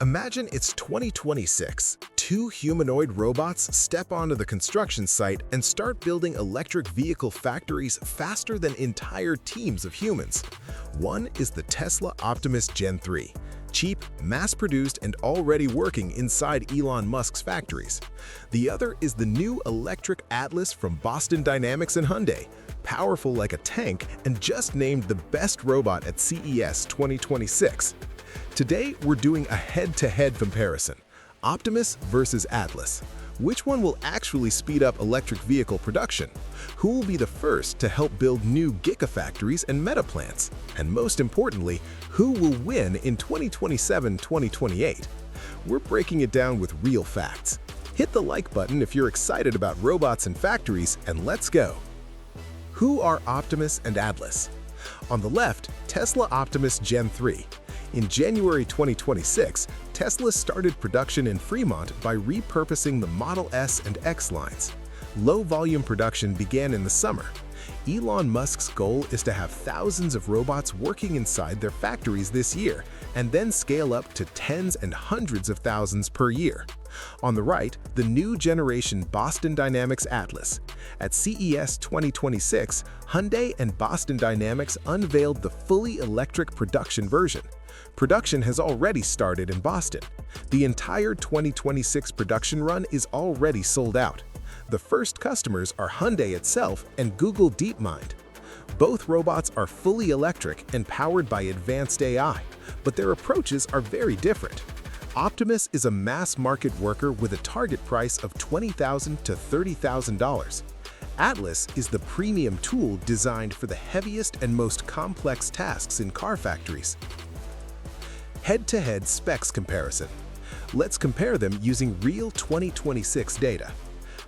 Imagine it's 2026. Two humanoid robots step onto the construction site and start building electric vehicle factories faster than entire teams of humans. One is the Tesla Optimus Gen 3. Cheap, mass-produced, and already working inside Elon Musk's factories. The other is the new electric Atlas from Boston Dynamics and Hyundai, powerful like a tank and just named the best robot at CES 2026. Today, we're doing a head-to-head comparison. Optimus versus Atlas. Which one will actually speed up electric vehicle production? Who will be the first to help build new gigafactories and meta plants? And most importantly, who will win in 2027-2028? We're breaking it down with real facts. Hit the like button if you're excited about robots and factories, and let's go. Who are Optimus and Atlas? On the left, Tesla Optimus Gen 3. In January 2026, Tesla started production in Fremont by repurposing the Model S and X lines. Low-volume production began in the summer. Elon Musk's goal is to have thousands of robots working inside their factories this year, and then scale up to tens and hundreds of thousands per year. On the right, the new generation Boston Dynamics Atlas. At CES 2026, Hyundai and Boston Dynamics unveiled the fully electric production version. Production has already started in Boston. The entire 2026 production run is already sold out. The first customers are Hyundai itself and Google DeepMind. Both robots are fully electric and powered by advanced AI, but their approaches are very different. Optimus is a mass-market worker with a target price of $20,000 to $30,000. Atlas is the premium tool designed for the heaviest and most complex tasks in car factories. Head-to-head specs comparison. Let's compare them using real 2026 data.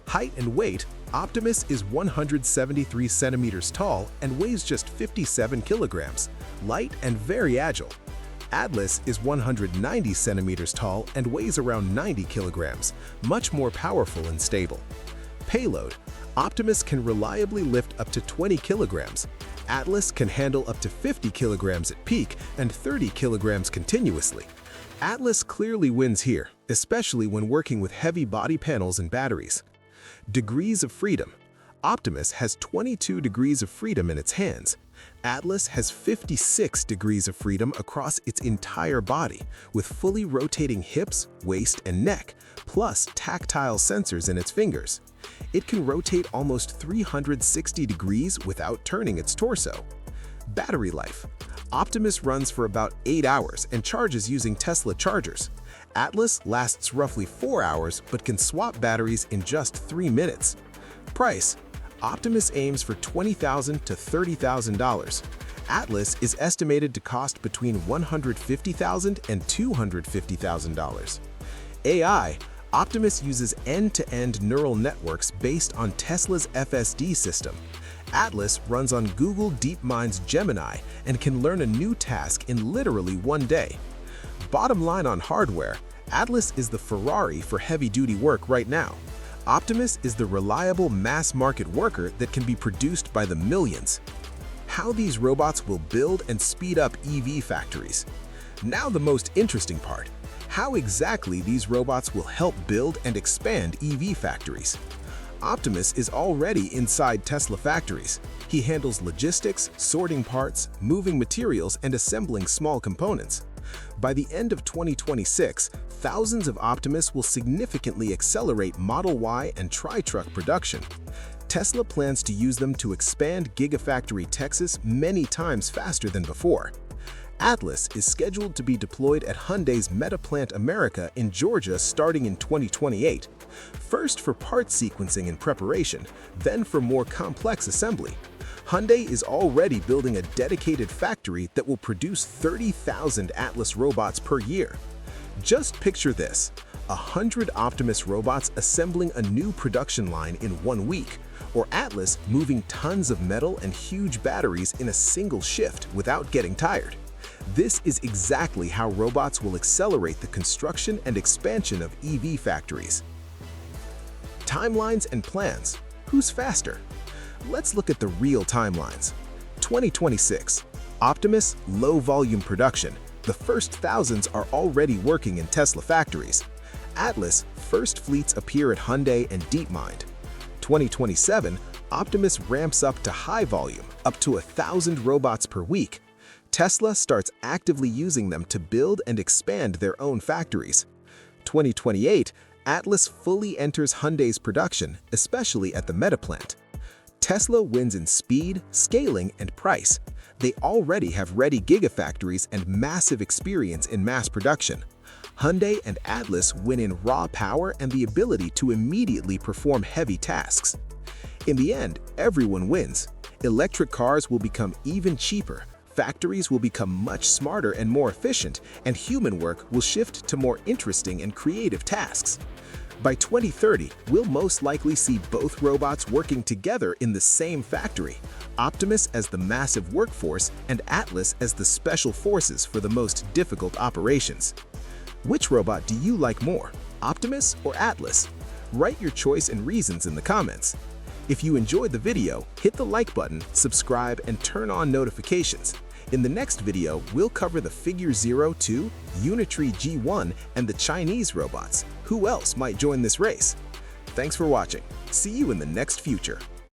Height and weight, Optimus is 173 centimeters tall and weighs just 57 kilograms, light and very agile. Atlas is 190 centimeters tall and weighs around 90 kilograms, much more powerful and stable. Payload, Optimus can reliably lift up to 20 kilograms. Atlas can handle up to 50 kilograms at peak and 30 kilograms continuously. Atlas clearly wins here, especially when working with heavy body panels and batteries. Degrees of freedom. Optimus has 22 degrees of freedom in its hands. Atlas has 56 degrees of freedom across its entire body, with fully rotating hips, waist, and neck, plus tactile sensors in its fingers. It can rotate almost 360 degrees without turning its torso. Battery life. Optimus runs for about 8 hours and charges using Tesla chargers. Atlas lasts roughly 4 hours but can swap batteries in just 3 minutes. Price. Optimus aims for $20,000 to $30,000. Atlas is estimated to cost between $150,000 and $250,000. AI. Optimus uses end-to-end neural networks based on Tesla's FSD system. Atlas runs on Google DeepMind's Gemini and can learn a new task in literally 1 day. Bottom line on hardware, Atlas is the Ferrari for heavy-duty work right now. Optimus is the reliable mass-market worker that can be produced by the millions. How these robots will build and speed up EV factories. Now the most interesting part. How exactly these robots will help build and expand EV factories. Optimus is already inside Tesla factories. He handles logistics, sorting parts, moving materials, and assembling small components. By the end of 2026, thousands of Optimus will significantly accelerate Model Y and Tri-Truck production. Tesla plans to use them to expand Gigafactory Texas many times faster than before. Atlas is scheduled to be deployed at Hyundai's Meta Plant America in Georgia starting in 2028, first for part sequencing and preparation, then for more complex assembly. Hyundai is already building a dedicated factory that will produce 30,000 Atlas robots per year. Just picture this, 100 Optimus robots assembling a new production line in 1 week, or Atlas moving tons of metal and huge batteries in a single shift without getting tired. This is exactly how robots will accelerate the construction and expansion of EV factories. Timelines and plans. Who's faster? Let's look at the real timelines. 2026. Optimus, low-volume production. The first thousands are already working in Tesla factories. Atlas first fleets appear at Hyundai and DeepMind. 2027, Optimus ramps up to high volume, up to 1,000 robots per week. Tesla starts actively using them to build and expand their own factories. 2028, Atlas fully enters Hyundai's production, especially at the Meta plant. Tesla wins in speed, scaling, and price. They already have ready gigafactories and massive experience in mass production. Hyundai and Atlas win in raw power and the ability to immediately perform heavy tasks. In the end, everyone wins. Electric cars will become even cheaper, factories will become much smarter and more efficient, and human work will shift to more interesting and creative tasks. By 2030, we'll most likely see both robots working together in the same factory, Optimus as the massive workforce and Atlas as the special forces for the most difficult operations. Which robot do you like more, Optimus or Atlas? Write your choice and reasons in the comments. If you enjoyed the video, hit the like button, subscribe, and turn on notifications. In the next video, we'll cover the Figure 02, Unitree G1, and the Chinese robots. Who else might join this race? Thanks for watching. See you in the next future.